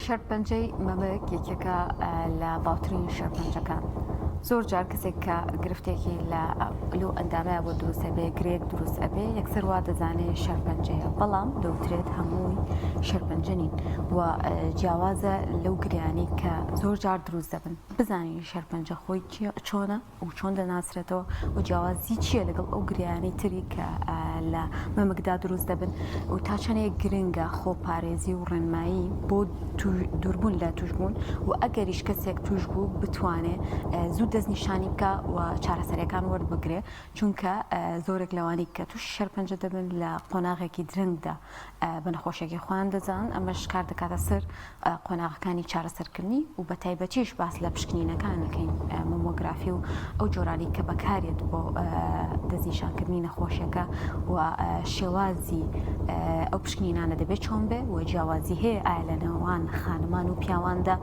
شەرپەنجەی مەمەک یەکێکە لە باوترین شەرپەنجەکان. زۆر جار کەسێک کە گرفتێکی لە ئەندامەیە بۆ دروستە بێ گرێک دروست ئەبێ یەکسەر وا دەزانێت شەرپەنجەیە، بەڵام دەوترێت هەمووی شەرپەنجە نین و جیاوازە لەو گریانی کە زۆر جار دروست دەبن. بزانین شەرپەنجە خۆی چۆنە و چۆن دەناسرێتەوە و جیاوازی چییە لەگەڵ ئەو گریانەی تری کە لە مەمەکدا دروست دەبن و تا چەندێک گرنگە خۆپارێزی و ڕێنمایی بۆ دووربوون لە توشبوون و ئەگەریش کەسێک توش بوو بتوانێت زوو دەستنیشانی بکە و چارەسەرەکان وەربگرێ، چونکە زۆرێک لەوانی کە توش شەرپەنجە دەبن لە قۆناغێکی درنگدا بە نەخۆشیێکی خۆیان دەزان، ئەمەش کار دەکاتە سەر قۆناغەکانی چارەسەرکردنی و بە تایبەتیش باس لە پشکنینەکان دەکەین، مۆمۆگرافی و ئەو جۆرانی کە بەکارێت بۆ دەستنیشانکردنی نەخۆشیەکە و شێوازی ئەو پشکنینانە دەبێت چۆن بێ و جیاوازی هەیە ئایا لە نێوان خانمان و پیاواندا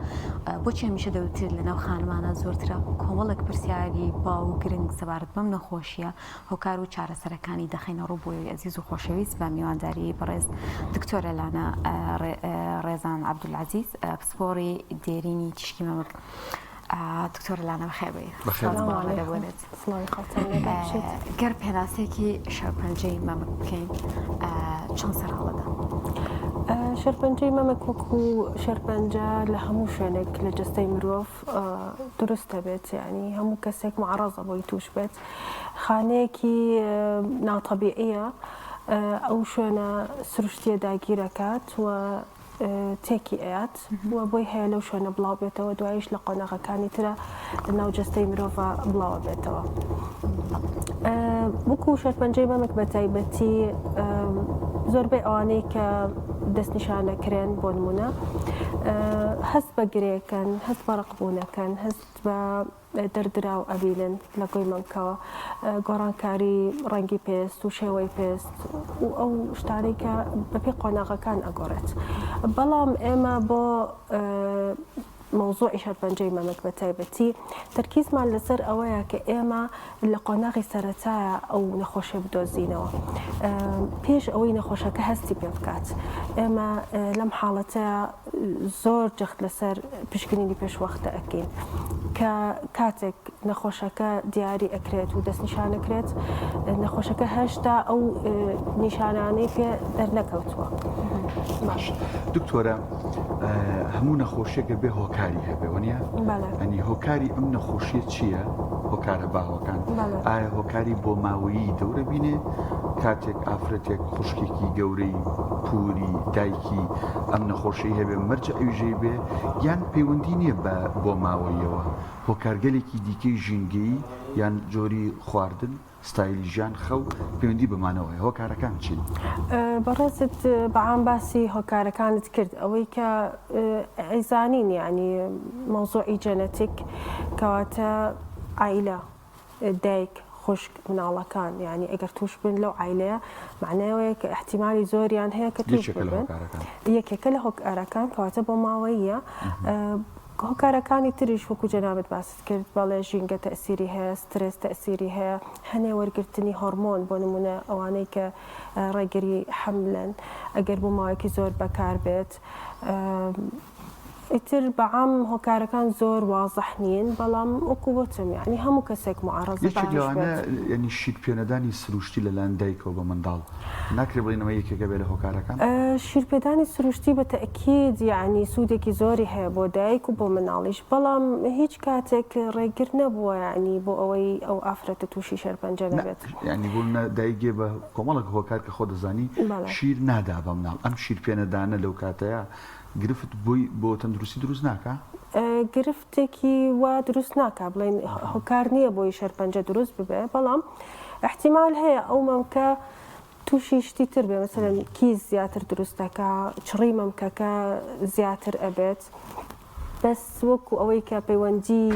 بۆچی هەمیشە دەوترێت لەناو خانمانە زۆرترە کۆمەڵێک پرسیاری باو و گرنگ سەبارەت بەم نەخۆشیە هۆکار و چارەسەرەکانی دەخینە ڕوو بۆی ئەزیز و خۆشەویست بە میوانداری بەڕێز دکتۆرە لانە ڕێزان عەبدولعەزیز پسپۆڕی دێرینی تیشکی مەمەک. دکتۆرە لانە بەخێربێ. گەر پێناسێکی شەرپەنجەی مەمەک بکەین چۆن سەرهەڵەدا؟ شەرپەنجەی مەمەک وەکو شەرپەنجە لە هەموو شوێنێک لە جەستەی مرۆڤ دروستە بێت، یعنی هەموو کەسێک معرەزە بۆی توش بێت. خانەیەکی ناتەبیعیە، ئەو شوێنە سروشتیە داگیرەکات و تێکی ئەیات و بۆی هەیە لەو شوێنە بڵاو بێتەوە، دوایش لە قۆناغەکانی ترە ناو جەستەی مرۆڤە بڵاوە بێتەوە. وەکو شەرپەنجەی مەمەک بە تایبەتی زۆربەی ئەوانەی کە دەستنیشانەکرێن بۆ نمونە هەست بە گرێکەن، هەست بە ڕقبوونەکەن، هەست بە دەردراو ئەبینن لە گۆی مەمکەوە، گۆڕانکاری ڕەنگی پێست و شێوەی پێست و ئەو شتانەی کە بەپێی قۆناغەکان ئەگۆڕێت. بەڵام ئێمە بۆ مۆزوعی شەرپەنجەی مەمەک بە تایبەتی تەرکیزمان لەسەر ئەوەیە کە ئێمە لە قۆناغی سەرەتایە ئەو نەخۆشیە بدۆزینەوە پێش ئەوەی نەخۆشەکە هەستی پێ بکات. ئێمە لەم حاڵەتەیە زۆر جەخت لەسەر پشکنینی پێشوەختە ئەکەین کە کاتێک نەخۆشەکە دیاری ئەکرێت و دەستنیشانەکرێت نەخۆشەکە هێشتا ئەو نیشانانەی پێ دەرنەکەوتووە. باش دکتۆرە، هەموو نەخۆشیێکە بێ هۆکاری هەبێ وانە؟ ئەنی هۆکاری ئەم نەخۆشیە چییە؟ هۆکارە باوەکان ئایا هۆکاری بۆ ماوەیی دەورە بینێ کاتێک ئافرەتێک خوشکێکی گەورەی پووری دایکی ئەم نەخۆشی هەبێ مەرجە ئەوژەی بێ یان پەیوەندی نییە بۆ ماوەیەوە هۆکارگەلێکی دیکەی ژینگەی یان جۆری خواردن ستایلی ژیان خەو پەیوەندی بمانەوەی هۆکارەکان چین؟ بەڕێزت بەعام باسی هۆکارەکانت کرد ئەوەی کە ئەیزانین، یعنی مۆزوعی جەنەتیک کەواتە عائیلە دایک خوشک مناڵەکان، یعنی ئەگەر توش بن لەو عائیلەیە معناوەیە کە احتیمالی زۆریان هەیە کە توش ببن. یەکێکە لە هۆکارەکان کەواتە بۆ ماوەیە. هۆکارەکانی تریش وەکو جەنابەت باست کرد بەڵێ ژینگە تەئسیری هەیە، سترێس تەئسیری هەیە، هەنێ وەرگرتنی هۆرمۆن بۆ نمونە ئەوانەی کە ڕێگری حەملن ئەگەر بۆ ماوەیەکی زۆر بەکار بێت. ئیتر بەعام هۆکارەکان زۆر وازەح نین، بەڵام وەکو بۆتم یعنی هەموو کەسێک معرەزە ینی شیر پێنەدانی سروشتی لەلایەن دایکەوە بە منداڵ ناکرێت بڵێنەوە یەکێکە بێ لە هۆکارەکان؟ شیرپێدانی سروشتی بە تەئکید یعنی سوودێکی زۆری هەیە بۆ دایک و بۆ مناڵیش، بەڵام هیچ کاتێک ڕێگر نەبووە یعنی بۆ ئەوەی ئەو ئافرەتە تووشی شەرپەنجە نەبێت. یعنی بوون دایکێ بە کۆمەڵک هۆکار کە خۆ دەزانی شیر نادا بە مناڵ. ئەم شیرپێنەدانە لەو کاتەیە گرفت بووی بۆ تەندروستی دروست ناکە؟ گرفتێکی وا دروست ناکە، بڵێن هۆکار نییە بۆی شەرپەنجە دروست ببێ، بەڵام احتیمال هەیە ئەو مەمکە تووشی شتی تر بێ، مەسەلەن کیس زیاتر دروستەکە، چڕی مەمکەکە زیاتر ئەبێت، بەس وەکو ئەوەی کە پەیوەندی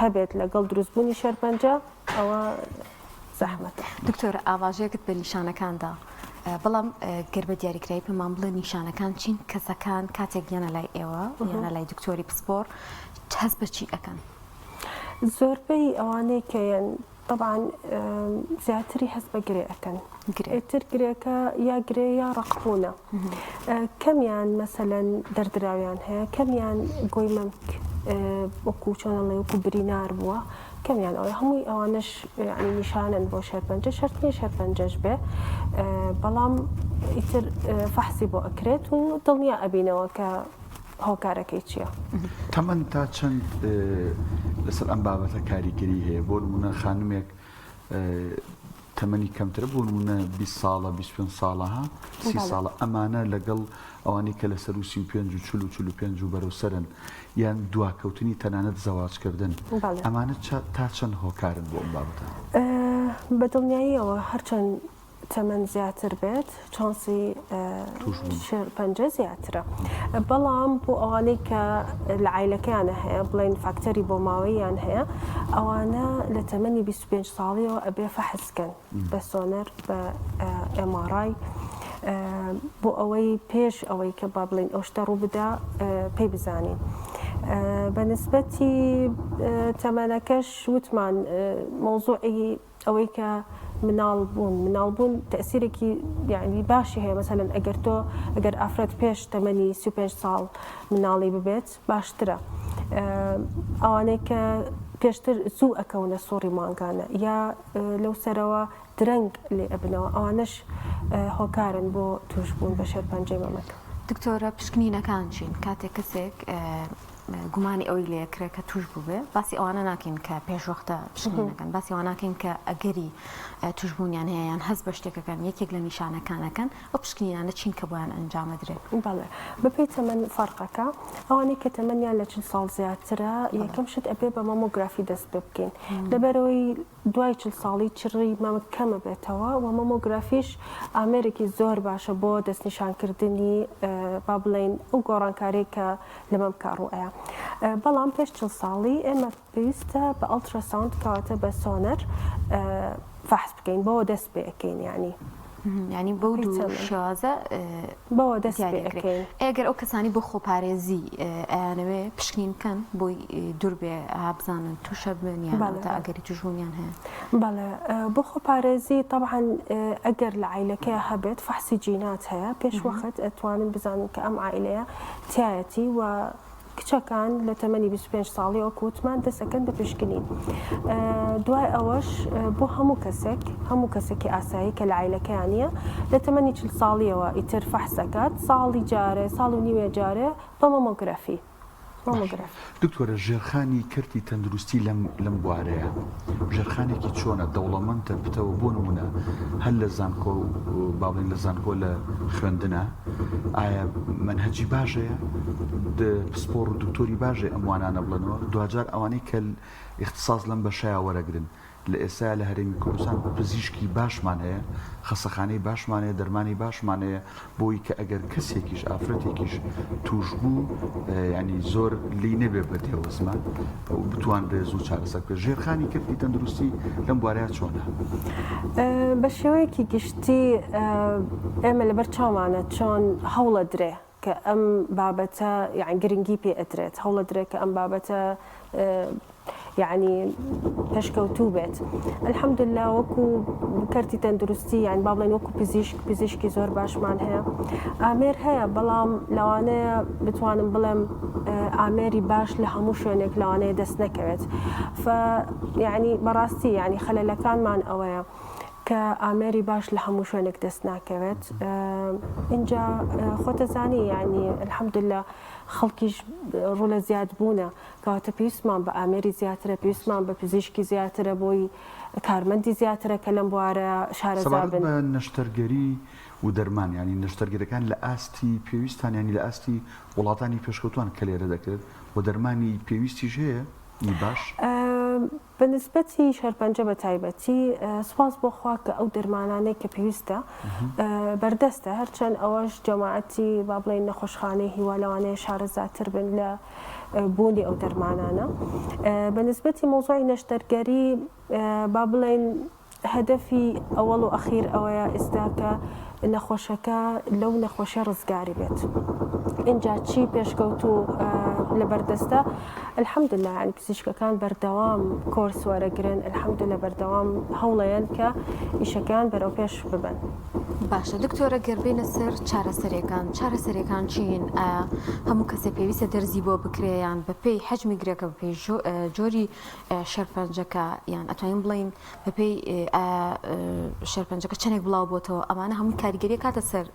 هەبێت لەگەڵ دروستبوونی شەرپەنجە ئەوە زەحمەتە. دکتۆرە ئاواژەیەکت بە نیشانەکاندا، بەڵام گەر بە دیاریکراوی پێمان بڵێ نیشانەکان چین کەسەکان کاتێک یانە لای ئێوە یانە لای دکتۆری پسپۆڕ هەست بە چی ئەەکەن؟ زۆربەی ئەوانەی کە طبعا زیاتری هەست بە گرێەکەن ئیتر گرێەکە یا گرێ یا ڕقبوونە کەمیان مەسەلەن دەردراویان هەیە کەمیان گۆی مەمک وەکو چۆنەڵێ وەکو برینار بووە کەمیان ئەوەی هەمووی ئەوانش ینی نیشانن بۆ شەرپەنجە شەرتنی شەرپەنجەش بێ بەڵام ئیتر فەحسی بۆ ئەکرێت و دڵنیا ئەبینەوە کە هۆکارەکەی چییە؟ تەمەەن تا چەند لەسەر ئەم بابەتە کاریگەری هەیە بۆ نمونە خانومێک تەمەنی کەمترە بۆ نمونە 20 ساڵە 25 ساڵەها 30 ساڵە ئەمانە لەگەڵ ئەوانەی کە لەسەر و 35 و 45 و بەرەوسەرن یان دواکەوتنی تەنانەت زەواجکردن ئەمانە تا چەند هۆکارن بۆ ئەم بابەتە؟ بەدڵنیاییەوە هەرچەند تەمەەن زیاتر بێت چانسی شەرپەنجە زیاترە بەڵام بۆ ئەوانەی کە لە عیلەکەیانە هەیە بڵێن فاکتەری بۆ ماوەیان هەیە ئەوانە لە تەمەنی 25 ساڵیەوە ئەبێ فەحسکەن بە سۆنەر بە MRI بۆ ئەوەی پێش ئەوەی کە با بڵێن ئەو شتە ڕوو بدا پێی بزانین بەنسبەتی تەمەنەکەش وتمان مۆزوعی ئەوەی کە مناڵبوون تەسیرێکی یعنی باشی هەیە مەسەلەن ئەگەر تۆ ئەگەر ئافرەت پێش تەمەنی 35 ساڵ مناڵی ببێت باشترە ئەوانەی کە پێشتر زوو ئەکەونە سۆڕی مانگانە یا لەو سەرەوە درەنگ لێ ئەبنەوە ئەوانش هۆکارن بۆ توشبوون بە شەرپەنجەی مەمەکە. دکتۆرە پشکنینەکان چین کاتێک کەسێک گومانی ئەوی لێکرێ کە توش بوو بێ باسی ئەوانە ناکەین کە پێشوەختە پشکنینەکەن باسی ئەوە ناکەین کە ئەگەری توشبوونیان هەیە یان هەست بە شتێکەکەن یەکێک لە نیشانەکانەکەن ئەو پشکنینانە چین کە بۆیان ئەنجامەدرێت بەڵێ بەپێی تەمەن فەرقەکە ئەوانەی کە تەمەنیان لە 40 ساڵ زیاترە یەکەم شت ئەبێ بە مەمۆگرافی دەست پێ بکەین لەبەرەوەی دوای 40 ساڵی چڕی مەمە کەمە بێتەوە و مەمۆگرافیش ئامێرێکی زۆر باشە بۆ دەستنیشانکردنی با بڵێن ئەو گۆڕانکاری کە لە مەم کاڕوئەیە بەڵام پێش 40 ساڵی ئێمە پێویستە بە ئەڵتراساوند کەواتە بە سۆنەر فەحس بکەین بەوە دەست پێ ئەکەین یعنی ینی بەو دوو شازە بەوە دەست پێ ئەکەین ئەگەر ئەو کەسانی بۆ خۆپارێزی ئەیانەوێ پشکنین بکەن بۆی دوور بێ بزانن تووشە بن یان تا ئەگەری توشبوونیان هەیە بەڵێ بۆ خۆپارێزی طبعاً ئەگەر لە عیلەکەی هەبێت فەحسی جینات هەیە پێش وەخت ئەتوانن بزانن کە ئەم عیلەیە تایەتی و کچەکان لە تەمەنی 25 ساڵی ئۆکوتمان دەسەکەن بە پشکنین دوای ئەوەش بۆ هەموو کەسێکی ئاسایی کە لە عیلەکەیان نیە لە تەمەنی 40 ساڵیەوە ئیتر فەحسەکات ساڵی جارێ ساڵ و نیوێ جارێ بە مەمۆگرافی دکتۆرە ژێرخانی کردی تەندروستی لەم بوارەیە ژێرخانێکی چۆنە دەوڵەمەندە بتەوە بۆ نمونە هەر لە زانکۆ و باڵێن لە زانکۆ لە خوێندنە ئایا منهەجی باشەیە پسپۆڕ و دکتۆری باشێ ئەموانانە بڵێنەوە دوجار ئەوانەی کە اختصاص لەم بەشەیە وەرەگرن لە ئێستا لە هەرێمی کوردستان پزیشکی باشمان هەیە خەسەخانەی باشمان هەیە دەرمانی باشمان هەیە بۆی کە ئەگەر کەسێکیش ئافرەتێکیش توش بوو ینی زۆر لی نەبێ بەدێوەزمان بتوانرێ زوو چارەسەر بکە ژێرخانی کردی تەندروستی لەم بوارەیە چۆنە؟ بە شێوەیەکی گشتی ئێمە لەبەر چاوانە چۆن هەوڵە درێ کە ئەم بابەتە یان گرنگی پێ ئەدرێت هەوڵە درێ کە ئەم بابەتە یعنی پێشکەوتوو بێت الحەمدوللا وەکو کەرتی تەندروستی یان با بڵێن وەکو پزیشکی زۆر باشمان هەیە ئامێر هەیە بەڵام لەوانەیە بتوانم بڵێم ئامێری باش لە هەموو شوێنێک لەوانەیە دەست نەکەوێت یعنی بەڕاستی یعنی خەلەلەکانمان ئەوەیە کە ئامێری باش لە هەموو شوێنێک دەست ناکەوێت اینجا خۆتەزانی یعنی الحەمدوللا خەڵکیش ڕوو لە زیاد بوونە کەواتە پێویستمان بە ئامێری زیاترە پێویستمان بە پزیشکی زیاترە بۆی کارمەندی زیاترە کە لەم بوارە شارەزا بن بە نەشتەرگەری و دەرمان ینی نەشتەرگەرەکان لە ئاستی پێویستان ینی لە ئاستی وڵاتانی پێشکەوتوان کە لێرە دەکرێت و دەرمانی پێویستیش هەیە باش بەنسبەتی شەرپەنجە بە تایبەتی سوپاس بۆ خوا کە ئەو دەرمانانەی کە پێویستە بەردەستە هەرچەند ئەوەش جەماعەتی با بڵێن نەخۆشخانەی هیوالەوانەیە شارەزاتر بن لە بوونی ئەو دەرمانانە بەنسبەتی مۆزوعی نەشتەرگەری با بڵێن هەدەفی ئەوەڵ و ئەخیر ئەوەیە ئێستا کە نەخۆشەکە لەو نەخۆشیە ڕزگاری بێت. اینجا چی پێشکەوتو لەبەردەستە الحەمدلله ینی پزیشکەکان بەردەوام کۆرس وەرەگرن الحەمدلله بەردەوام هەوڵەیەن کە ئیشەکان بەرەو پێش ببن. باشە دکتۆرە گەربێنە سەر چارەسەرەکان چین؟ هەموو کەسە پێویستە دەرزی بۆ بکرێیان بەپێی حەجمی گرێکە بەپێی جۆری شەرپەنجەکە یان ئەتوانین بڵین بەپێی شەرپەنجەکە چەندێک بڵاو بۆتەوە ئەمانە هەموو کاریگەری کاتە سەر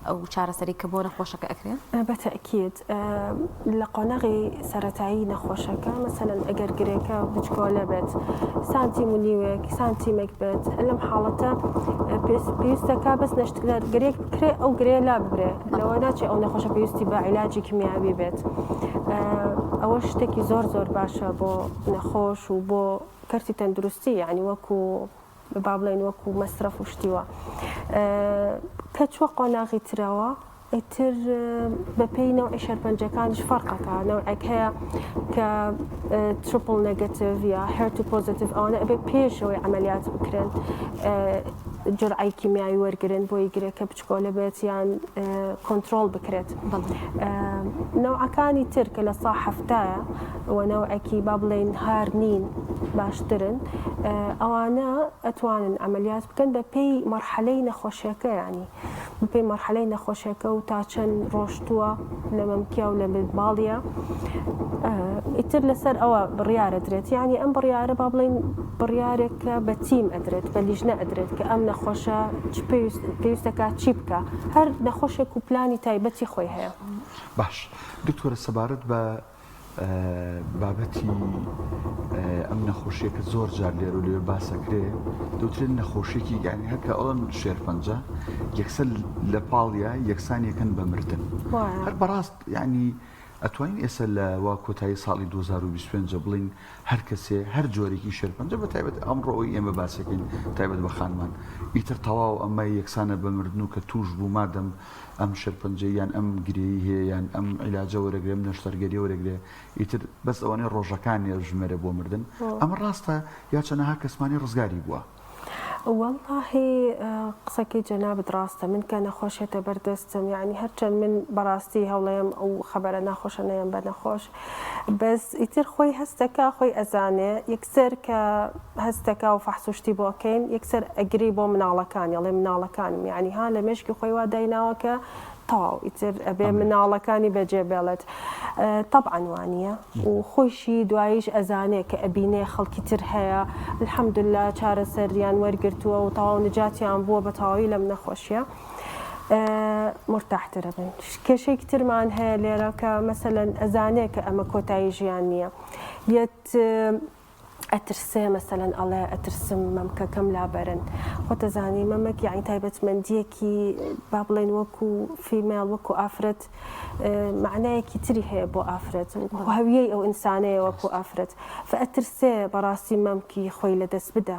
ئەو چارەسەری کە بۆ نەخۆشەکە ئەکرێن؟ بەتەئکید لە قۆنەغی سەرەتایی نەخۆشەکە مەسەلەن ئەگەر گرێکە بچکۆلە بێت سانتیم و نیوێک سانتیمێک بێت لەم حاڵەتە پێویستەکە بەس نەشتکدار گرێک بکرێ ئەو گرێ لا ببرێ لەوە ناچێت ئەو نەخۆشە پێویستی بە عیلاجی کیمیاوی بێت. ئەوە شتێکی زۆر زۆر باشە بۆ نەخۆش و بۆ کەرتی تەندروستی یعنی وەکو با بڵێن وەکو مەسرەف و شتیوە. کە چوە قۆناغی ترەوە ئیتر بەپێی نەوعی شەرپەنجەکانش فەرقەکە نەوعێک هەیە کە تریپل نەگەتیڤ یا هێر2 پۆزیتیڤ ئەوانە ئەبێ پێشەوەی عەمەلیات بکرێن جرعی کیمیایی وەرگرن بۆی گرێکە بچکۆلە بێت یان کۆنترۆڵ بکرێت. نەوعەکانی تر کە لە سا هەفتایە و نەوعێکی با بڵێن هار نین باشترن ئەوانە ئەتوانن عەمەلیات بکەن بەپێی مەرحەلەی نەخۆشیەکە ینی بەپێی مەرحەلەی نەخۆشیەکە و تا چەند ڕۆژتووە لە مەمکیا و لە باڵیە ئیتر لەسەر ئەوە بڕیارە درێت یعنی ئەم بڕیارە با بڵێن بڕیارێکە بە تیم ئەدرێت بە لیژنە ئەدرێت کە ئەم نەخۆشە پێویستەکە چی بکە هەر نەخۆشێک و پلانی تایبەتی خۆی هەیە. باش دکتۆرە سەبارەت بە بابەتی ئەم نەخۆشیەکە زۆر جار لێرە و لێ باسەکرێ دەوترێت نەخۆشیێکی یعنی هەکە ئەڵەن شێرپەنجە یەکسەر لە پاڵیە یەکسان یەکەن بە مردن هەر بەڕاست یعنی ئەتوانین ئێستا لە وا کۆتایی ساڵی 2025 بڵین هەر کەسێ هەر جۆرێکی شێرپەنجە بە تایبەت ئەمڕۆی ئێمە باسەکەین تایبەت بە خانمان ئیتر تەواو ئەمە یەکسانە بە مردن و کە توش بوو مادەم ئەم شەرپەنجە یان ئەم گرێی هەیە یان ئەم عیلاجە وەرەگرێ ئەم نەشتەرگەریە وەرەگرێ ئیتر بەس ئەوانەی ڕۆژەکانی ژمێرە بۆ مردن ئەمە ڕاستە یا چەنەها کەسمانی ڕزگاری بووە؟ واللهی قسەکەی جەنابەت ڕاستە من کە نەخۆشێتە بەردەستم یعنی هەرچەند من بەڕاستی هەوڵەیەم ئەو خەبەرە ناخۆشە نەیەم بە نەخۆش بەس ئیتر خۆی هەستەکە خۆی ئەزانێ یەکسەر کە هەستەکە و فەحسوشتی بۆکەین یەکسەر ئەگری بۆ مناڵەکانی ئەڵێ مناڵەکانم یعنی ها لە مێشکی خۆی وا دایناوەکە تەواو ئیتر ئەبێ مناڵەکانی بەجێ بێڵێت طبعا وانە و خۆشی دواییش ئەزانێ کە ئەبینێ خەڵکی تر هەیە الحەمدلله چارەسەریان وەرگرتووە و تەواو نجاتیان بووە بە تەواوی لەم نەخۆشیە مرتاحترە بن. کێشەیەکی ترمان هەیە لێرە کە مەسەلەن ئەزانێ کە ئەمە کۆتایی ژیان نییە یەت ئەترسێ مەسەلەن ئەڵێ ئەترسم مەمکەکەم لابەرن خۆتەزانی مەمەک یعنی تایبەتمەندیەکی با بڵێن وەکو فیمێڵ وەکو ئافرەت معنایەکی تری هەیە بۆ ئافرەت هەویەی ئەو ئینسانەیە وەکو ئافرەت فئەترسێ بەڕاستی مەمکی خۆی لەدەست بدە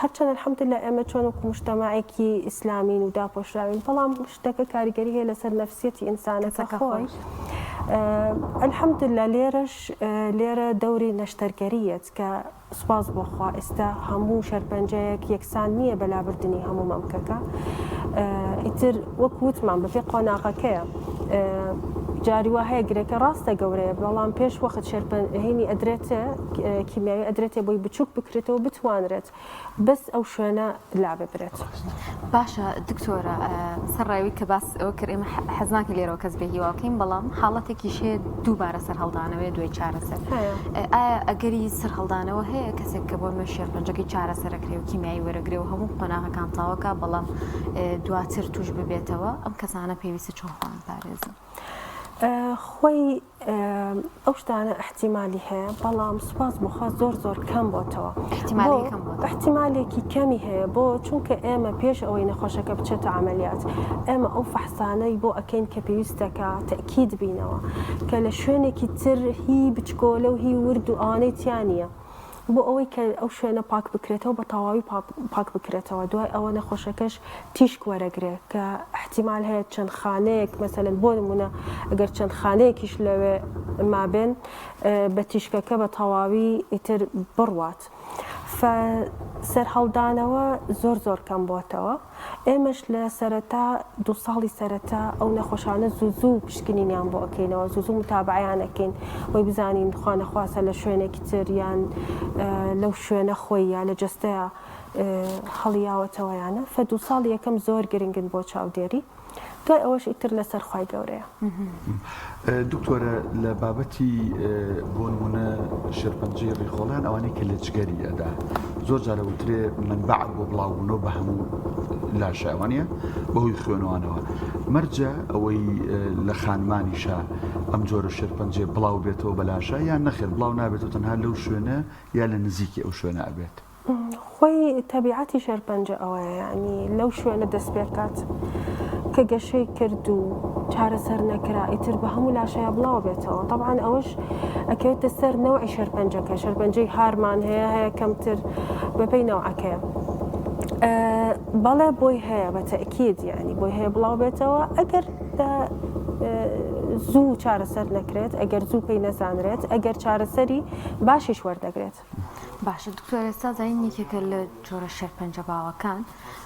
هەرچەند الحەمدلله ئێمە چۆن وەکو مجتەماعێکی ئیسلامین و داپۆشراوین بەڵام شتەکە کاریگەری هەیە لەسەر نەفسیەتی ئینسانەکە خۆی الحەمدلله لێرەش لێرە دەوری نەشتەرگەریەت کە سوپاس بۆخوا ئێستا هەموو شەرپەنجەیەک یەکسان نییە بەلابردنی هەموو مەمکەکە ئیتر وەک وتمان بەپێ قۆناغەکەیە جاری وا هەیە گرێکە ڕاستە گەورەیە بەڵام پێش وەخت هینی ئەدرێتە کیمیاوی ئەدرێتێ بۆی بچووک بکرێتەوە بتوانرێت بەس ئەو شوێنە لا ببرێت. باشە دکتۆرە سەرڕاوی کە باس ئەوە کرد ئێمە حەزناکە لێرەوە کەس بێ هیواکەین بەڵام حاڵەتێکی شێ دووبارە سەر هەڵدانەوەی دوای چارەسەر ئایا ئەگەری سەر هەڵدانەوە هەیە کەسێک کە بۆ مە شێرپەنجەکەی چارەسەرەکرێ و کیمیایی وەرەگرێ و هەموو قۆناغەکان تاوەکە بەڵام دواتر توش ببێتەوە ئەم کەسانە پێویستە چۆن خۆیان پارێزن؟ خۆی ئەو شتانە احتیمالی هەیە بەڵام سوپاس بۆخوا زۆر زۆر کەم بۆتەوە احتیمالێکی کەمی هەیە بۆ چونکە ئێمە پێش ئەوەی نەخۆشەکە بچێتە عملیات ئێمە ئەو فەحسانەی بۆ ئەکەین کە پێویستەکە تەکید بینەوە کە لە شوێنێکی تر هی بچکۆلە و هی ورد و ئاوانەی تیانە بۆ ئەوەی کە ئەو شوێنە پاک بکرێتەوە بە تەواوی پاک بکرێتەوە دوای ئەوە نەخۆشەکەش تیشک وەرەگرێت کە احتیمال هەیە چەند خانەیەک مەسەلەن بۆ نمونە ئەگەر چەند خانەیەکیش لەوێ مابێن بە تیشکەکە بە تەواوی ئیتر بڕوات سەر هەڵدانەوە زۆر کەم بۆتەوە ئێمەش لە سەرەتا 2 ساڵی سەرەتا ئەو نەخۆشانە زوو پشکنینیان بۆ ئەەکەینەوە زوو متابعیانەکەین وی بزانین خوانەخواسە لە شوێنێکی تریان لەو شوێنە خۆی یا لە جستەیە هەڵیاوەتەوەیانە فە 2 ساڵ یەکەم زۆر گرنگن بۆ چاودێری دوای ئەوەش ئیتر لەسەر خوای گەورەیە. دکتۆرە لە بابەتی بۆ نمونە شێرپەنجەی ڕێخۆڵیان ئەوانەی کە لە جگەری ئەدا زۆر جارە وترێ منبع بۆ بڵاوبوونەوە بە هەموو لاشەوانە بەهۆی خوێنەوانەوە مەرجە ئەوەی لە خانمانیشە ئەم جۆرە شێرپەنجێ بڵاو بێتەوە بە لاشە یان نەخێر بڵاو نابێت و تەنها لەو شوێنە یا لە نزیکی ئەو شوێنە ئەبێت. خۆی تەبیعەتی شێرپەنجە ئەوەیە ینی لەو شوێنە دەست پێ بکات کە گەشەی کرد و چارەسەر نەکرا ئیتر بە هەموو لاشەیە بڵاو بێتەوە طبعاً ئەوەش ئەکەوێتە سەر نەوعی شێرپەنجەکە شێرپەنجەی هارمان هەیە کەمتر بەپێی نەوعەکەیە بەڵێ بۆی هەیە بە تەئکید یعنی بۆی هەیە بڵاو بێتەوە ئەگەر زوو چارەسەر نەکرێت ئەگەر زوو پێی نەزانرێت ئەگەر چارەسەری باشیش وەردەگرێت. باشە دکتۆر ئێستا زانین یەکێکە لە جۆرە شێرپەنجە باوەکان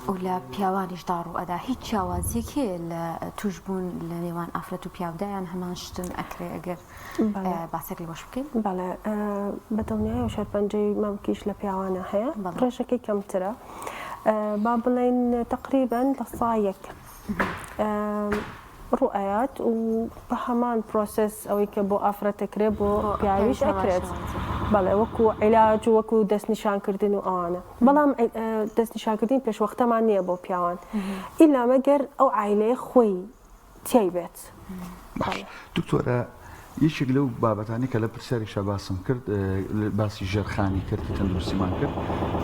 و لە پیاوانیشدا ڕوئەدا هیچ شیاوازیەک هەیە لە توشبوون لە نێوان ئافرەت و پیاودایان هەمان شتن ئەکرێ ئەگەر باسێک لەوەش بکەین؟ بەڵێ بەدڵنیایە و شێرپەنجەی مەمکیش لە پیاوانە هەیە ڕێژەکەی کەمترە با بڵێن تقریباً لە سایەک ڕوئەیات و بە هەمان پرۆسس ئەوەی کە بۆ ئافرەتەکرێت بۆ پیاویش ئەکرێت بەڵێ وەکو عیلاج و وەکو دەستنیشانکردن و ئەوانە بەڵام دەستنیشانکردن پێشوەختەمان نییە بۆ پیاوان ئیلا مەگەر ئەو عیلەیە خۆی تێی بێت. دکتۆرە یەکێک لەو بابەتانی کە لە پرسیاریشە باسم کرد باسی ژێرخانی کرد کە تەندروستیمان کرد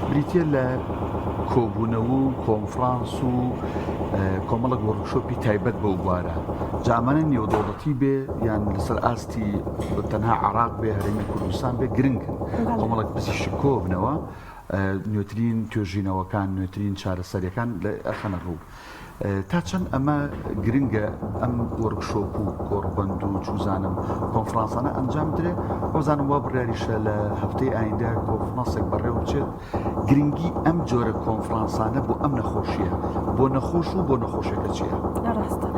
بریتە لە کۆبوونەوە و کۆنفرانس و کۆمەڵک وەرکشۆپی تایبەت بەو بوارە جامانە نێودەوڵەتی بێ یان لەسەر ئاستی تەنها عێراق بێ هەرێمی کوردستان بێ گرنگن کۆمەڵک پزیشکی کۆ بنەوە نوێترین توێژینەوەکان نوێترین چارەسەریەکان لە ئەخەنە ڕوو تا چەند ئەمە گرنگە ئەم وەرکشۆپ و کۆڕبەند و چوزانم کۆنفرانسانە ئەنجام درێ وەزانم وا بڕیاریشە لە هەفتەی ئایندە کۆنفرانسێک بەڕێوە بچێت گرنگی ئەم جۆرە کۆنفرانسانە بۆ ئەم نەخۆشیە بۆ نەخۆش و بۆ نەخۆشەکە چییە؟ ڕاستە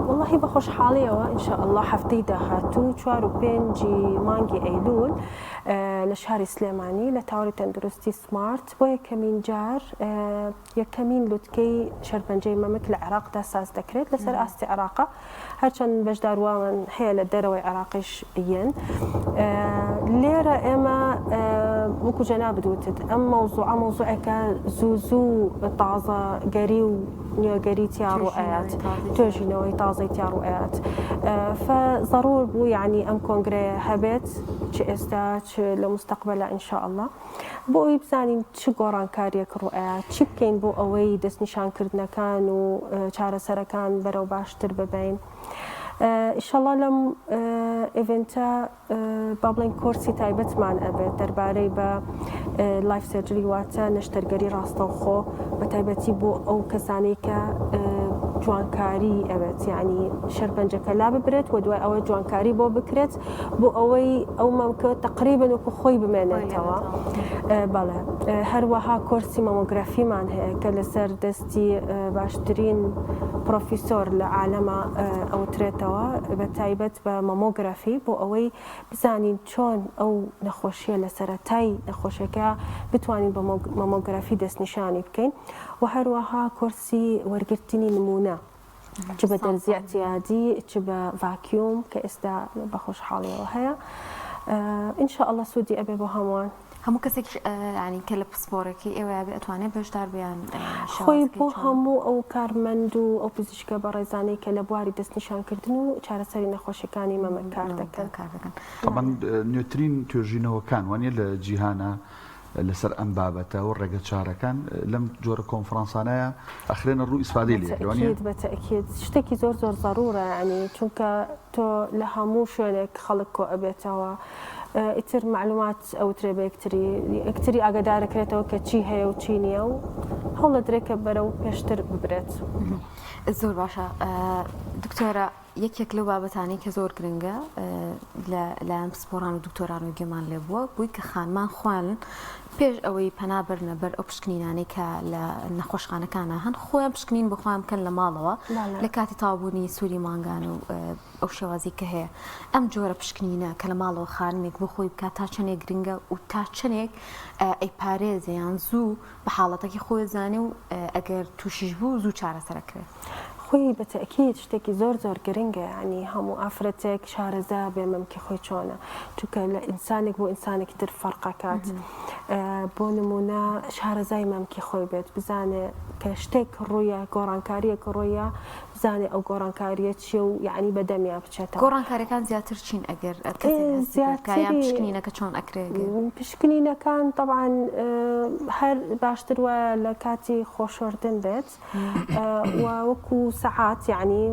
واللهی بە خۆشحاڵیەوە ئینشاءالله هەفتەی داهاتوو 4 و 5 مانگی ئەیلول لە شاری سلێمانی لە تاوەری تەندروستی سمارت بۆ یەکەمین جار یەکەمین لوتکەی شێرپەنجەی مەمک لە عێراقدا ساز دەکرێت لەسەر ئاستی عێراقا هەرچەند بەشداروان هەیە لە دەرەوەی عێراقیش یەن لێرە ئێمە وەکو جەناب بدوتت ئەم مەوزوعەکە زوو تازە گەری و نیۆگەری تیا ڕوئەیات توێژینەوەی تازەی تیا ڕوئەیات فضرور بوو یعنی ئەم کۆنگرەیە هەبێت چ ئێستا چ لە مستەقبەلە ئینشاءالله بۆ ئەوی بزانین چ گۆڕانکاریەک ڕوئەیە چی بکەین بۆ ئەوەی دەستنیشانکردنەکان و چارەسەرەکان بەرەو باشتر ببین. ئیشەڵڵا لەم ئیڤنتە با بڵێن کۆرسی تایبەتمان ئەبێت دەربارەی بە لایف سێرجری واتە نەشتەرگەری ڕاستەوخۆ بە تایبەتی بۆ ئەو کەسانەی کە جوانکاری ئەوێت یعنی شێرپەنجەکە لا ببرێت و دوای ئەوە جوانکاری بۆ بکرێت بۆ ئەوەی ئەو مەمکە تقریبن وەکو خۆی بمێنێتەوە. بەڵێ هەروەها کۆرسی مەمۆگرافیمان هەیە کە لەسەر دەستی باشترین پرۆفیسۆر لە عالەمە ئەوترێتەوە بە تایبەت بە مەمۆگرافی بۆ ئەوەی بزانین چۆن ئەو نەخۆشیە لە سەرەتای نەخۆشیەکە بتوانین بە مەمۆگرافی دەستنیشانی بکەین و هەروەها کۆرسی وەرگرتنی نمونە چ بە دەرزی ئەتیادی چ بە ڤاکیوم کە ئێستا بە خۆشحاڵیەوە هەیە ئینشاءالله سوودی ئەبێ بۆ هەمووان. هەموو کەسێک ینی کە لە پسپۆرەکەی ئێوە ئەتوانێت بەشدار بیان خۆی بۆ هەموو ئەو کارمەند و ئەو پزیشکە بە ڕێزانەی کە لە بواری دەستنیشانکردن و چارەسەری نەخۆشیەکانی مەمە کار دەکەن. طبعاً نوێترین توێژینەوەکان وانە لە جیهانە لەسەر ئەم بابەتە و ڕێگە چارەکان لەم جۆرە کۆنفرانسانەیە ئەخرێنە ڕوو ئیسفادەی لێ بەتەئکید شتێکی زۆر زەڕورە ینی چونکە تۆ لە هەموو شوێنێک خەڵک کۆ ئەبێتەوە ئیتر معلومات ئەوترێ بە یەکتری ئاگادارەکرێتەوە کە چی هەیە و چی نییە و هەوڵە درێکە بەرەو پێشتر ببرێت. زۆر باشە دکتۆرە یەکێک لەو بابەتانی کە زۆر گرنگە لە پسپۆران و دکتۆران و گوێمان لێ بووە بووی کە خانمان خوێن پێش ئەوەی پەنابرنە بەر ئەو پشکنینانەی کە لە نەخۆشخانەکانە هەن خۆیان پشکنین بخوام بکەن لە ماڵەوە لە کاتی تاوبوونی سووری مانگان و ئەو شێوازی کە هەیە ئەم جۆرە پشکنینە کە لە ماڵەوە خانێک بۆ خۆی بکات تا چەندێک گرنگە و تا چەندێک ئەی پارێزیان زوو بە حاڵەتەکی خۆی زانێ و ئەگەر تووشیش بوو زوو چارەسەرەکرێت. خۆی بەتەکید شتێکی زۆر گرنگە ینی هەموو ئافرەتێک شارەزا بێ مەمکی خۆی چۆنە چونکە لە ئینسانێک بۆ ئینسانێکی تر فەرقەکات بۆ نمونە شارەزای مەمکی خۆی بێت بزانێ کە شتێک ڕوویە گۆڕانکاریەک ڕۆیە بزانێ ئەو گۆڕانکاریە چیە و یعنی بەدەمیا بچێتەوە. گۆڕانکاریەکان زیاتر چین ئەگەر پشکنینەکە چۆن ئەکرێت پشکنینەکان طبعاً هەر باشتر وایە لە کاتی خۆشوەردن بێت وەکو سەعات یعنی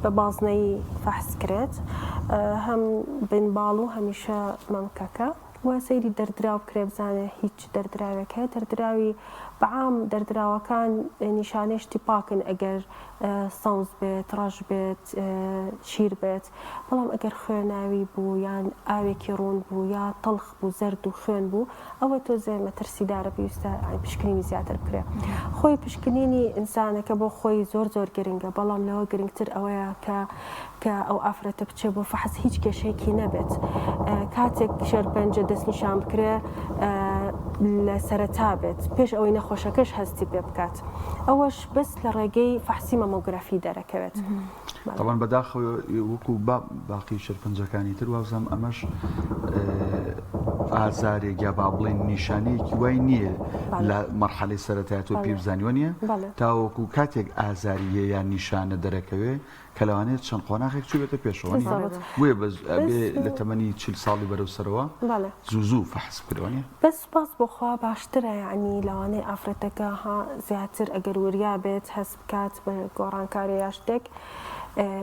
بە بازنەی فەحس کرێت هەم بنباڵ و هەمیشە مەمکەکە و سەیری دەردراو بکرێ بزانێ هیچ دەردراوێک هەیە دەردراوی بەعام دەردراوەکان نیشانەیشتی پاکن ئەگەر سەوز بێت ڕەش بێت شیر بێت بەڵام ئەگەر خوێناوی بوو یان ئاوێکی ڕوون بوو یا تەڵخ بوو زەرد و خوێن بوو ئەوە تۆزێ مەترسیدارە پێویستە پشکنینی زیاتر بکرێ. خۆی پشکنینی ئینسانەکە بۆ خۆی زۆر گرنگە بەڵام لەوە گرنگتر ئەوەیە کە ئەو ئافرەتە بچێ بۆ فەحس هیچ کێشەیەکی نەبێت کاتێک شێرپەنجە دەستنیشان بکرێ لە سەرەتا بێت پێش ئەوەی نەخۆشەکەش هەستی پێ بکات ئەوەش بەس لە ڕێگەی فەحسی مەمۆگرافی دەرەکەوێت. طبعاً بەداخەوە وەکو باقی شێرپەنجەکانی تر وازم ئەمەش ئازارێک یا با بڵێن نیشانەیەکی وای نییە لە مەرحەلەی سەرەتایی تۆ پیرزانیوە نییە تاوەکو کاتێک ئازاریە یان نیشانە دەرەکەوێ کە لەوانێت چەند قۆناغێک چوبێتە پێشەوە بێ لە تەمەنی 40 ساڵی بەرەوسەرەوە زوو فەحس بکرێنێ بەس باس بۆخوا باشترە یعنی لەوانەیە ئافرەتەکە باشتر ئەگەر وریا بێت هەست بکات بە گۆڕانکاری یا شتێک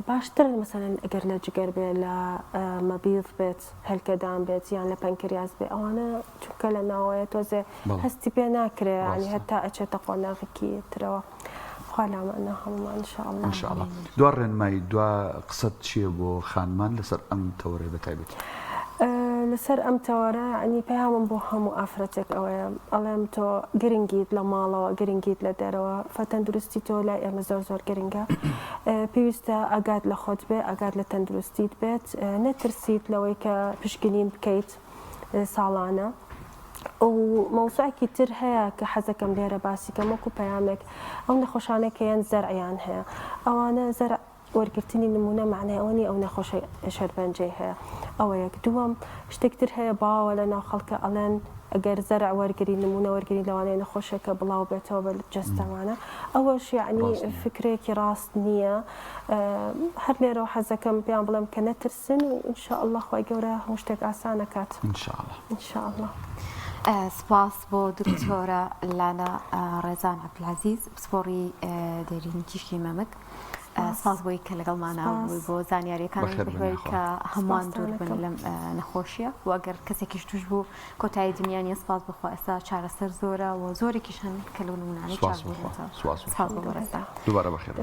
باشتر مەسەلەن ئەگەر لە جگەر بێ لە مەبیض بێت هەلکەدان بێت یان لە پەنکریاس بێ ئەوانە چونکە لە ناوەیە تۆزێ هەستی پێ ناکرێ ینی هەتا ئەچێتە قۆناغێکی ترەوە خالامانە هەمومان ئینشاءڵڵا. دوا ڕێنمایی دوا قسەت چییە بۆ خانمان لەسەر ئەم تەوەرەی بەتایبەت؟ لەسەر ئەم تەوەرە ینی پەیامم بۆ هەموو ئافرەتێک ئەوەیە ئەڵێم تۆ گرنگیت لە ماڵەوە گرنگیت لە دەرەوە تەندروستی تۆ لای ئێمە زۆر گرنگە پێویستە ئاگات لە خۆت بێ ئاگات لە تەندروستیت بێت نەترسیت لەوەی کە پشکنین بکەیت ساڵانە و مەوزوعێکی تر هەیە کە حەزەکەم لێرە باسیکەم وەکو پەیامێک ئەو نەخۆشانێکیان زەرعیان هەیە ئەوانە زەرع وەرگرتنی نمونە معنای ئەوەنی ئەو نەخۆشە شێرپەنجەی هەیە ئەوە یەک دووەم شتێکتر هەیە باوە لە ناو خەڵکە ئەڵێن ئەگەر زەرع وەرگری نمونە وەرگری لەوانەیە نەخۆشەکە بڵاو بێتەوە بە جەستەوانە ئەوەش یعنی فکرێکی ڕاست نییە هەر لێرەوە حەزەکەم پێیان بڵێم کە نەترسن و ئینشاءڵڵا خوای گەورە هەموو شتێک ئاسانەکات ئینشاءڵڵا. سپاس بۆ دکتۆرە لانا ڕێزان عەبدولعەزیز پسپۆڕی دەرینی تیشکی مەمک سپاس بۆی کە لەگەڵمانە بۆ زانیاریەکان بهۆی کە هەمووان دوور بن لەم نەخۆشیە و ئەگەر کەسێکیش توش بوو کۆتایی دنیای سپاس بخوا ئێستا چارەسەر زۆرە و زۆرێکیش هەن کە لەو نمونانەی چاک بوونەتەوە. دووبارە بەخێر.